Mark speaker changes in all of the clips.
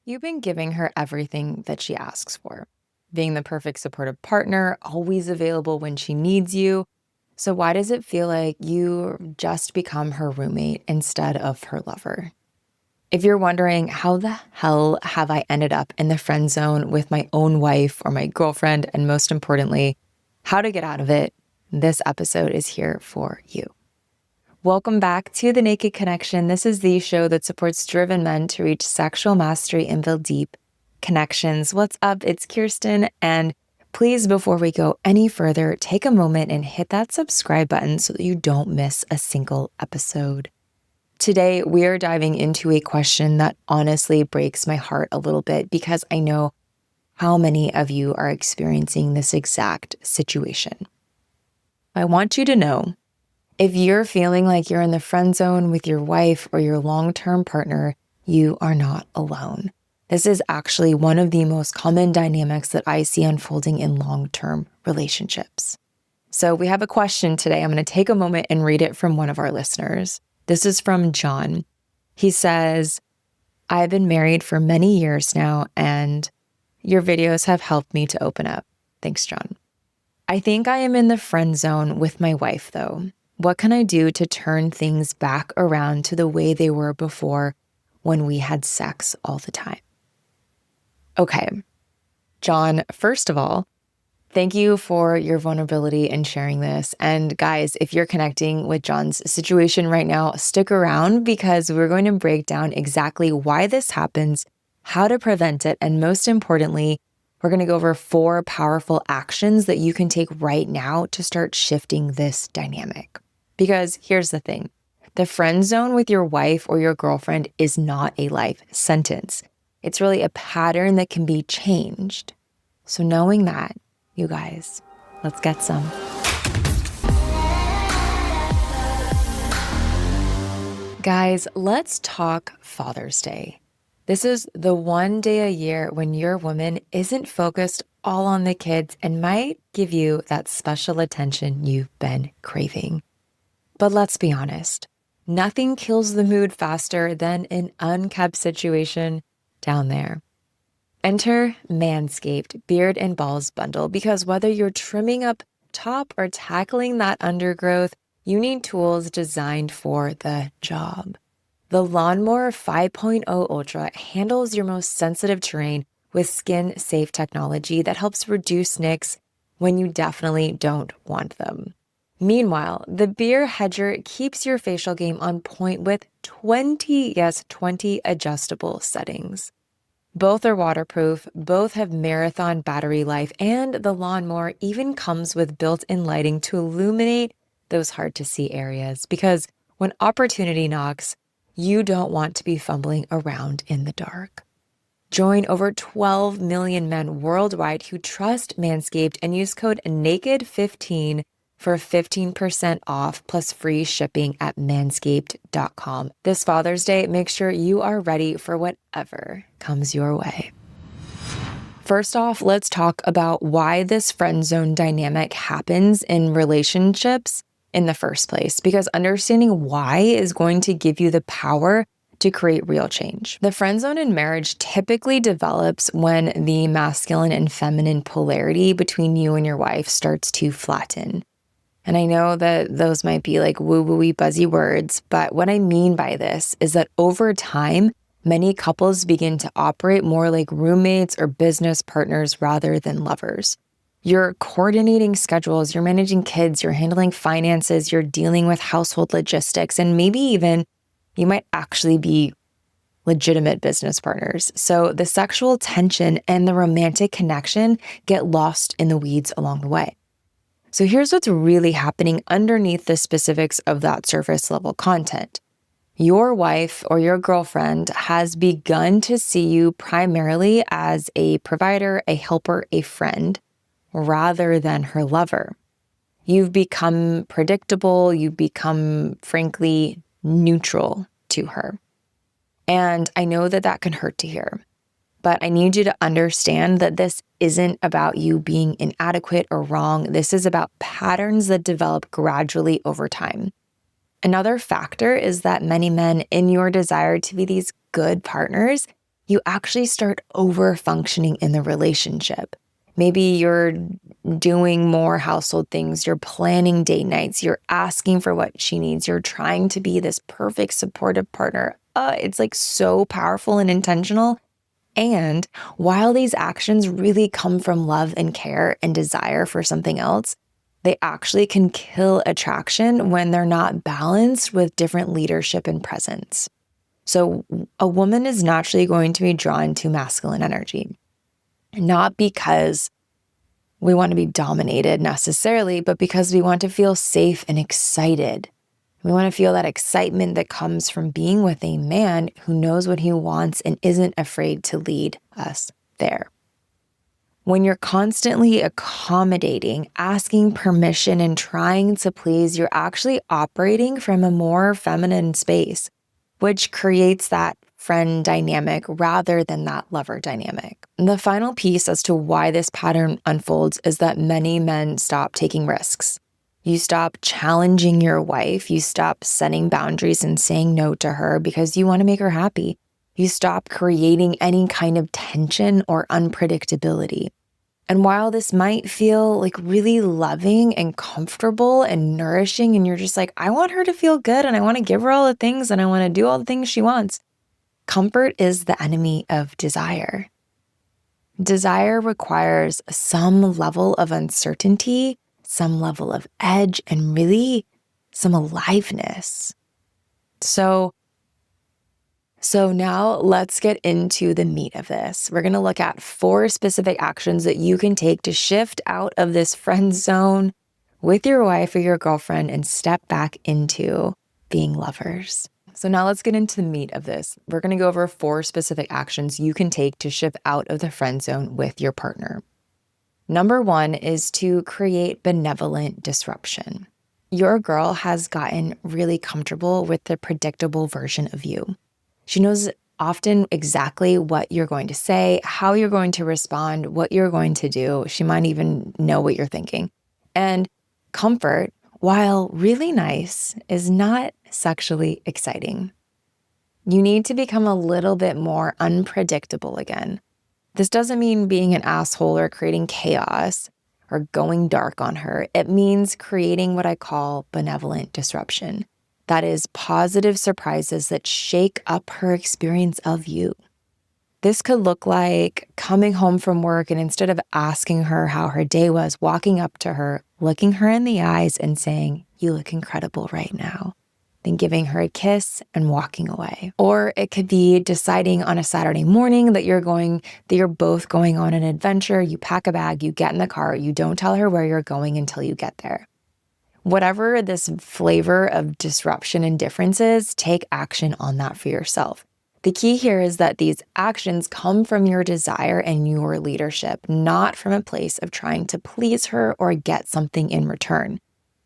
Speaker 1: You've been giving her everything that she asks for, being the perfect supportive partner, always available when she needs you. So why does it feel like you just become her roommate instead of her lover? If you're wondering, how the hell have I ended up in the friend zone with my own wife or my girlfriend, and most importantly, how to get out of it, this episode is here for you. Welcome back to The Naked Connection. This is the show that supports driven men to reach sexual mastery and build deep connections. What's up? It's Kirsten. And please, before we go any further, take a moment and hit that subscribe button so that you don't miss a single episode. Today, we are diving into a question that honestly breaks my heart a little bit because I know how many of you are experiencing this exact situation. I want you to know, if you're feeling like you're in the friend zone with your wife or your long-term partner, you are not alone. This is actually one of the most common dynamics that I see unfolding in long-term relationships. So we have a question today. I'm going to take a moment and read it from one of our listeners. This is from John. He says, I've been married for many years now, and your videos have helped me to open up. Thanks, John. I think I am in the friend zone with my wife, though. What can I do to turn things back around to the way they were before when we had sex all the time? Okay, John, first of all, thank you for your vulnerability and sharing this. And guys, if you're connecting with John's situation right now, stick around because we're going to break down exactly why this happens, how to prevent it, and most importantly, we're going to go over 4 powerful actions that you can take right now to start shifting this dynamic. Because here's the thing, the friend zone with your wife or your girlfriend is not a life sentence. It's really a pattern that can be changed. So knowing that, you guys, let's get some. Guys, let's talk Father's Day. This is the one day a year when your woman isn't focused all on the kids and might give you that special attention you've been craving. But let's be honest, nothing kills the mood faster than an unkept situation down there. Enter Manscaped Beard and Balls Bundle, because whether you're trimming up top or tackling that undergrowth, you need tools designed for the job. The Lawnmower 5.0 Ultra handles your most sensitive terrain with skin-safe technology that helps reduce nicks when you definitely don't want them. Meanwhile, the Beer Hedger keeps your facial game on point with 20 adjustable settings. Both are waterproof, both have marathon battery life, and the lawnmower even comes with built-in lighting to illuminate those hard-to-see areas. Because when opportunity knocks, you don't want to be fumbling around in the dark. Join over 12 million men worldwide who trust Manscaped and use code NAKED15 for 15% off plus free shipping at manscaped.com. This Father's Day, make sure you are ready for whatever comes your way. First off, let's talk about why this friend zone dynamic happens in relationships in the first place, because understanding why is going to give you the power to create real change. The friend zone in marriage typically develops when the masculine and feminine polarity between you and your wife starts to flatten. And I know that those might be like woo-woo-y buzzy words, but what I mean by this is that over time, many couples begin to operate more like roommates or business partners rather than lovers. You're coordinating schedules, you're managing kids, you're handling finances, you're dealing with household logistics, and maybe even you might actually be legitimate business partners. So the sexual tension and the romantic connection get lost in the weeds along the way. So here's what's really happening underneath the specifics of that surface level content. Your wife or your girlfriend has begun to see you primarily as a provider, a helper, a friend, rather than her lover. You've become predictable. You've become, frankly, neutral to her. And I know that that can hurt to hear. But I need you to understand that this isn't about you being inadequate or wrong. This is about patterns that develop gradually over time. Another factor is that many men, in your desire to be these good partners, you actually start over functioning in the relationship. Maybe you're doing more household things, you're planning date nights, you're asking for what she needs, you're trying to be this perfect supportive partner. It's like so powerful and intentional. And while these actions really come from love and care and desire for something else, they actually can kill attraction when they're not balanced with different leadership and presence. So a woman is naturally going to be drawn to masculine energy, not because we want to be dominated necessarily, but because we want to feel safe and excited. We want to feel that excitement that comes from being with a man who knows what he wants and isn't afraid to lead us there. When you're constantly accommodating, asking permission, and trying to please, you're actually operating from a more feminine space, which creates that friend dynamic rather than that lover dynamic. And the final piece as to why this pattern unfolds is that many men stop taking risks. You stop challenging your wife. You stop setting boundaries and saying no to her because you want to make her happy. You stop creating any kind of tension or unpredictability. And while this might feel like really loving and comfortable and nourishing, and you're just like, I want her to feel good and I want to give her all the things and I want to do all the things she wants, comfort is the enemy of desire. Desire requires some level of uncertainty, some level of edge, and really some aliveness. So now let's get into the meat of this. We're going to look at 4 specific actions that you can take to shift out of this friend zone with your wife or your girlfriend and step back into being lovers. So now let's get into the meat of this. We're going to go over 4 specific actions you can take to shift out of the friend zone with your partner. Number 1 is to create benevolent disruption. Your girl has gotten really comfortable with the predictable version of you. She knows often exactly what you're going to say, how you're going to respond, what you're going to do. She might even know what you're thinking. And comfort, while really nice, is not sexually exciting. You need to become a little bit more unpredictable again. This doesn't mean being an asshole or creating chaos or going dark on her. It means creating what I call benevolent disruption. That is positive surprises that shake up her experience of you. This could look like coming home from work and instead of asking her how her day was, walking up to her, looking her in the eyes and saying, "You look incredible right now." Then giving her a kiss and walking away. Or it could be deciding on a Saturday morning that you're both going on an adventure. You pack a bag, you get in the car, you don't tell her where you're going until you get there. Whatever this flavor of disruption and difference is, take action on that for yourself. The key here is that these actions come from your desire and your leadership, not from a place of trying to please her or get something in return.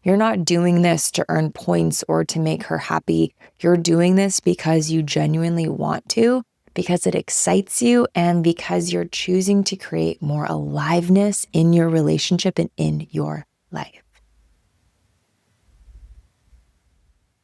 Speaker 1: You're not doing this to earn points or to make her happy. You're doing this because you genuinely want to, because it excites you, and because you're choosing to create more aliveness in your relationship and in your life.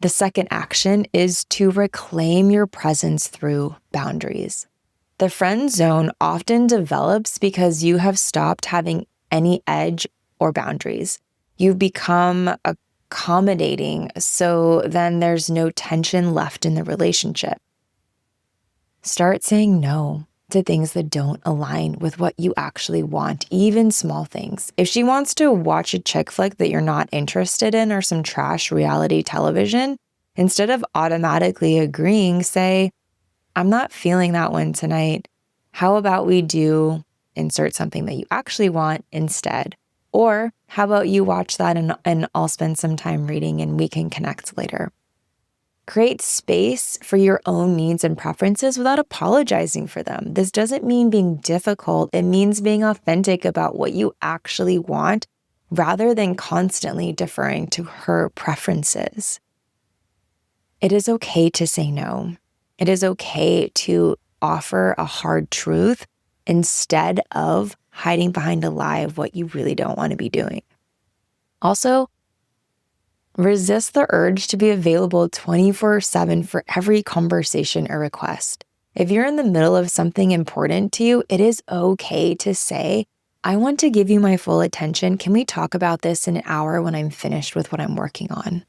Speaker 1: The second action is to reclaim your presence through boundaries. The friend zone often develops because you have stopped having any edge or boundaries. You've become accommodating, so then there's no tension left in the relationship. Start saying no to things that don't align with what you actually want, even small things. If she wants to watch a chick flick that you're not interested in or some trash reality television, instead of automatically agreeing, say, "I'm not feeling that one tonight. How about we do insert something that you actually want instead?" Or how about you watch that and I'll spend some time reading and we can connect later. Create space for your own needs and preferences without apologizing for them. This doesn't mean being difficult. It means being authentic about what you actually want rather than constantly deferring to her preferences. It is okay to say no. It is okay to offer a hard truth instead of hiding behind a lie of what you really don't want to be doing. Also, resist the urge to be available 24/7 for every conversation or request. If you're in the middle of something important to you, it is okay to say, I want to give you my full attention. Can we talk about this in an hour when I'm finished with what I'm working on?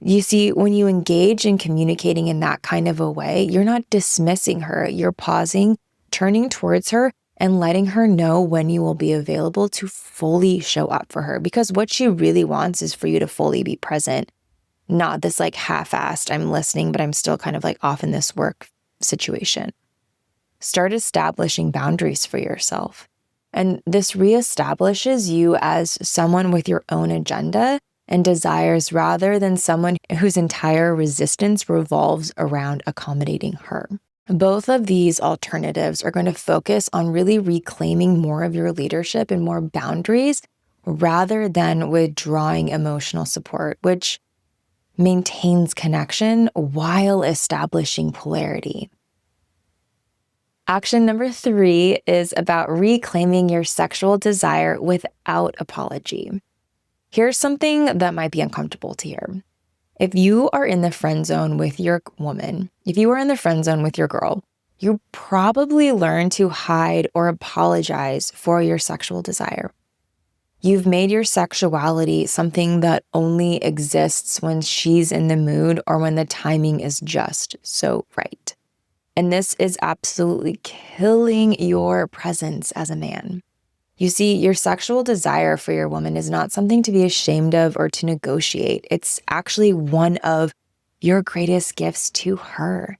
Speaker 1: You see, when you engage in communicating in that kind of a way, you're not dismissing her. You're pausing, turning towards her, and letting her know when you will be available to fully show up for her. Because what she really wants is for you to fully be present, not this like half-assed, I'm listening, but I'm still kind of like off in this work situation. Start establishing boundaries for yourself. And this reestablishes you as someone with your own agenda and desires rather than someone whose entire resistance revolves around accommodating her. Both of these alternatives are going to focus on really reclaiming more of your leadership and more boundaries rather than withdrawing emotional support, which maintains connection while establishing polarity. Action number 3 is about reclaiming your sexual desire without apology. Here's something that might be uncomfortable to hear. If you are in the friend zone with your woman, if you are in the friend zone with your girl, you probably learn to hide or apologize for your sexual desire. You've made your sexuality something that only exists when she's in the mood or when the timing is just so right. And this is absolutely killing your presence as a man. You see, your sexual desire for your woman is not something to be ashamed of or to negotiate. It's actually one of your greatest gifts to her.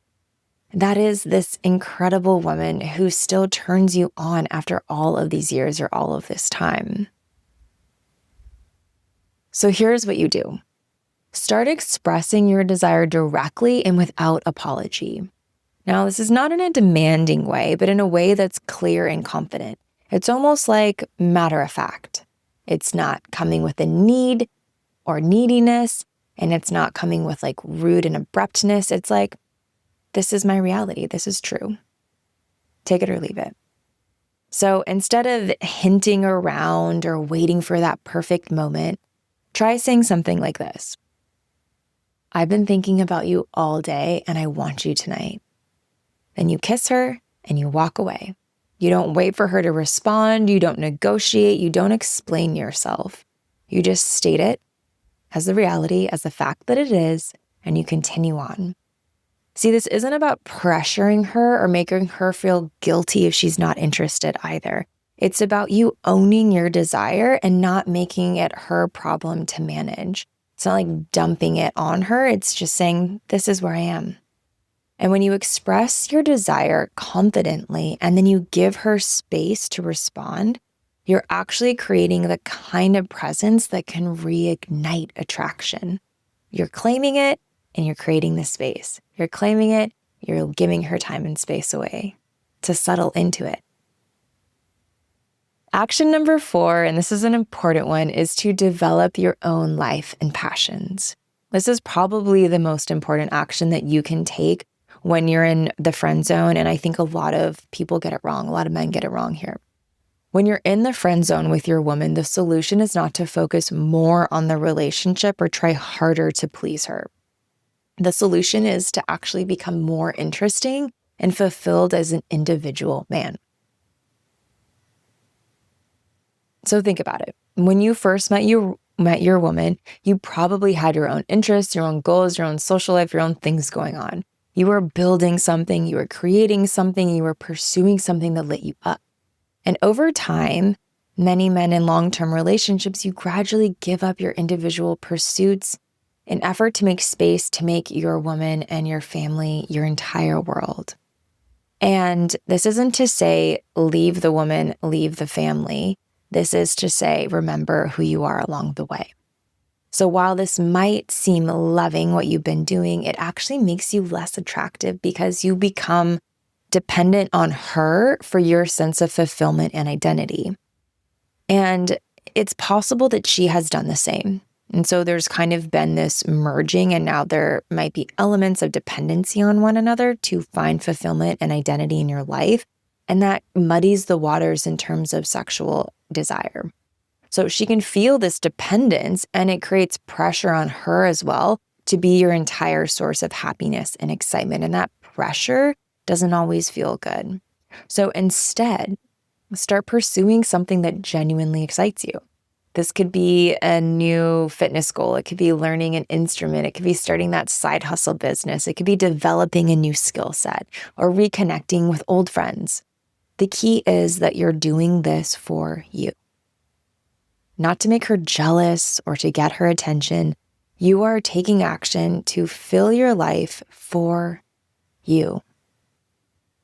Speaker 1: That is this incredible woman who still turns you on after all of these years or all of this time. So here's what you do. Start expressing your desire directly and without apology. Now, this is not in a demanding way, but in a way that's clear and confident. It's almost like matter of fact. It's not coming with a need or neediness, and it's not coming with like rude and abruptness. It's like, this is my reality. This is true. Take it or leave it. So instead of hinting around or waiting for that perfect moment, try saying something like this. I've been thinking about you all day and I want you tonight. Then you kiss her and you walk away. You don't wait for her to respond. You don't negotiate. You don't explain yourself. You just state it as the reality, as the fact that it is, and you continue on. See, this isn't about pressuring her or making her feel guilty if she's not interested either. It's about you owning your desire and not making it her problem to manage. It's not like dumping it on her. It's just saying, this is where I am. And when you express your desire confidently and then you give her space to respond, you're actually creating the kind of presence that can reignite attraction. You're claiming it and you're creating the space. You're claiming it, you're giving her time and space away to settle into it. Action number 4, and this is an important one, is to develop your own life and passions. This is probably the most important action that you can take when you're in the friend zone, and I think a lot of people get it wrong. A lot of men get it wrong here. When you're in the friend zone with your woman, the solution is not to focus more on the relationship or try harder to please her. The solution is to actually become more interesting and fulfilled as an individual man. So think about it. When you first met your woman, you probably had your own interests, your own goals, your own social life, your own things going on. You were building something, you were creating something, you were pursuing something that lit you up. And over time, many men in long-term relationships, you gradually give up your individual pursuits in effort to make space to make your woman and your family your entire world. And this isn't to say, leave the woman, leave the family. This is to say, remember who you are along the way. So while this might seem loving what you've been doing, it actually makes you less attractive because you become dependent on her for your sense of fulfillment and identity. And it's possible that she has done the same. And so there's kind of been this merging, and now there might be elements of dependency on one another to find fulfillment and identity in your life. And that muddies the waters in terms of sexual desire. So she can feel this dependence, and it creates pressure on her as well to be your entire source of happiness and excitement. And that pressure doesn't always feel good. So instead, start pursuing something that genuinely excites you. This could be a new fitness goal. It could be learning an instrument. It could be starting that side hustle business. It could be developing a new skill set or reconnecting with old friends. The key is that you're doing this for you. Not to make her jealous or to get her attention. You are taking action to fill your life for you.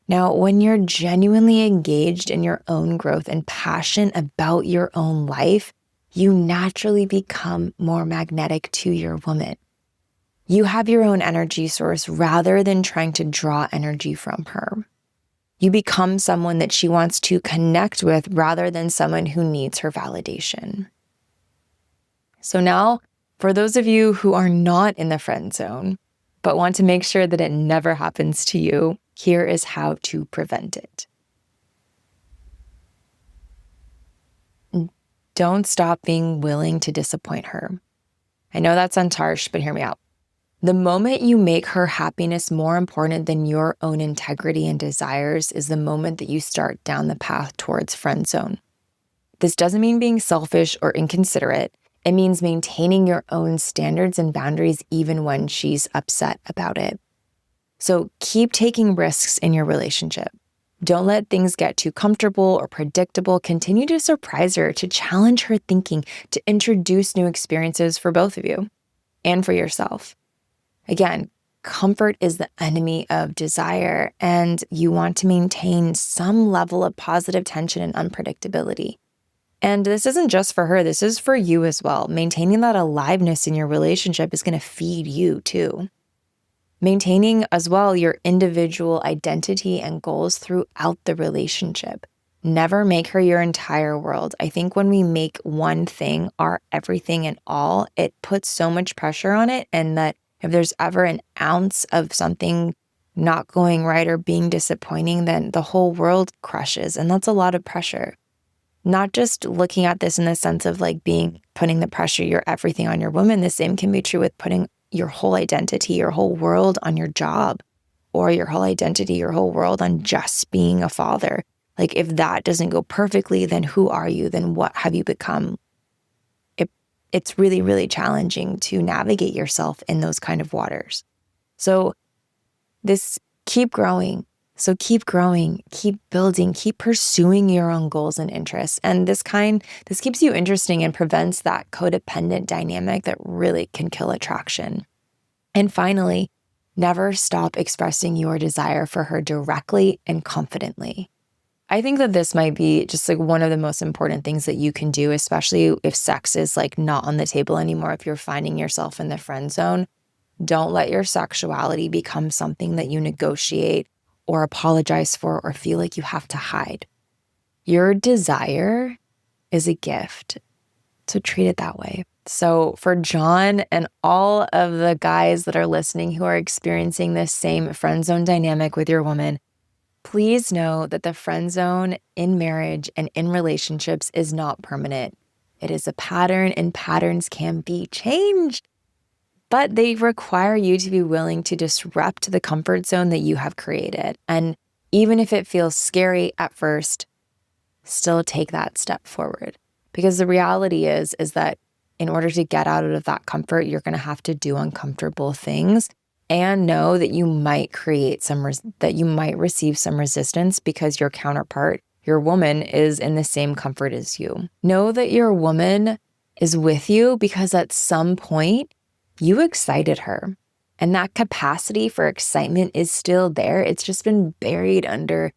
Speaker 1: Now, when you're genuinely engaged in your own growth and passion about your own life, you naturally become more magnetic to your woman. You have your own energy source rather than trying to draw energy from her. You become someone that she wants to connect with rather than someone who needs her validation. So now, for those of you who are not in the friend zone, but want to make sure that it never happens to you, here is how to prevent it. Don't stop being willing to disappoint her. I know that sounds harsh, but hear me out. The moment you make her happiness more important than your own integrity and desires is the moment that you start down the path towards friend zone. This doesn't mean being selfish or inconsiderate. It means maintaining your own standards and boundaries even when she's upset about it. So keep taking risks in your relationship. Don't let things get too comfortable or predictable. Continue to surprise her, to challenge her thinking, to introduce new experiences for both of you and for yourself. Again, comfort is the enemy of desire, and you want to maintain some level of positive tension and unpredictability. And this isn't just for her, this is for you as well. Maintaining that aliveness in your relationship is going to feed you too. Maintaining as well your individual identity and goals throughout the relationship. Never make her your entire world. I think when we make one thing our everything and all, it puts so much pressure on it, and that if there's ever an ounce of something not going right or being disappointing, then the whole world crushes, and that's a lot of pressure. Not just looking at this in the sense of like putting the pressure, your everything on your woman. The same can be true with putting your whole identity, your whole world on your job, or your whole identity, your whole world on just being a father. Like if that doesn't go perfectly, then who are you? Then what have you become? It's really, really challenging to navigate yourself in those kind of waters. So keep growing. So keep growing, keep building, keep pursuing your own goals and interests. And this keeps you interesting and prevents that codependent dynamic that really can kill attraction. And finally, never stop expressing your desire for her directly and confidently. I think that this might be just like one of the most important things that you can do, especially if sex is like not on the table anymore, if you're finding yourself in the friend zone. Don't let your sexuality become something that you negotiate or apologize for or feel like you have to hide. Your desire is a gift, so treat it that way. So for John and all of the guys that are listening who are experiencing this same friend zone dynamic with your woman, please know that the friend zone in marriage and in relationships is not permanent. It is a pattern, and patterns can be changed. But they require you to be willing to disrupt the comfort zone that you have created. And even if it feels scary at first, still take that step forward. Because the reality is that in order to get out of that comfort, you're going to have to do uncomfortable things and know that you might receive some resistance because your counterpart, your woman, is in the same comfort as you. Know that your woman is with you because at some point, you excited her, and that capacity for excitement is still there. It's just been buried under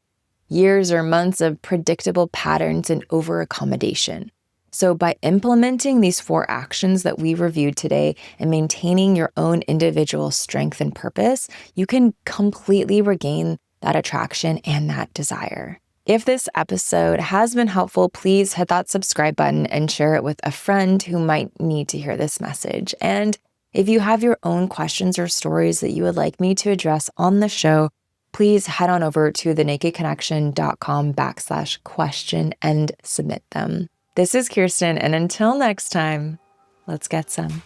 Speaker 1: years or months of predictable patterns and over-accommodation. So by implementing these 4 actions that we reviewed today and maintaining your own individual strength and purpose, you can completely regain that attraction and that desire. If this episode has been helpful, please hit that subscribe button and share it with a friend who might need to hear this message. And if you have your own questions or stories that you would like me to address on the show, please head on over to thenakedconnection.com/question and submit them. This is Kirsten, and until next time, let's get some.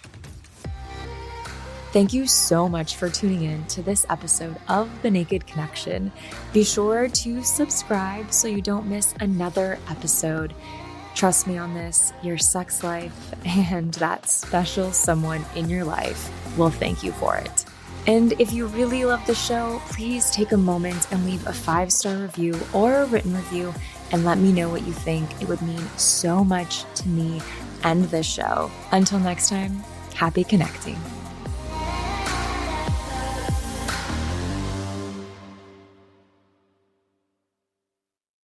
Speaker 1: Thank you so much for tuning in to this episode of The Naked Connection. Be sure to subscribe so you don't miss another episode. Trust me on this, your sex life and that special someone in your life will thank you for it. And if you really love the show, please take a moment and leave a 5-star review or a written review and let me know what you think. It would mean so much to me and this show. Until next time, happy connecting.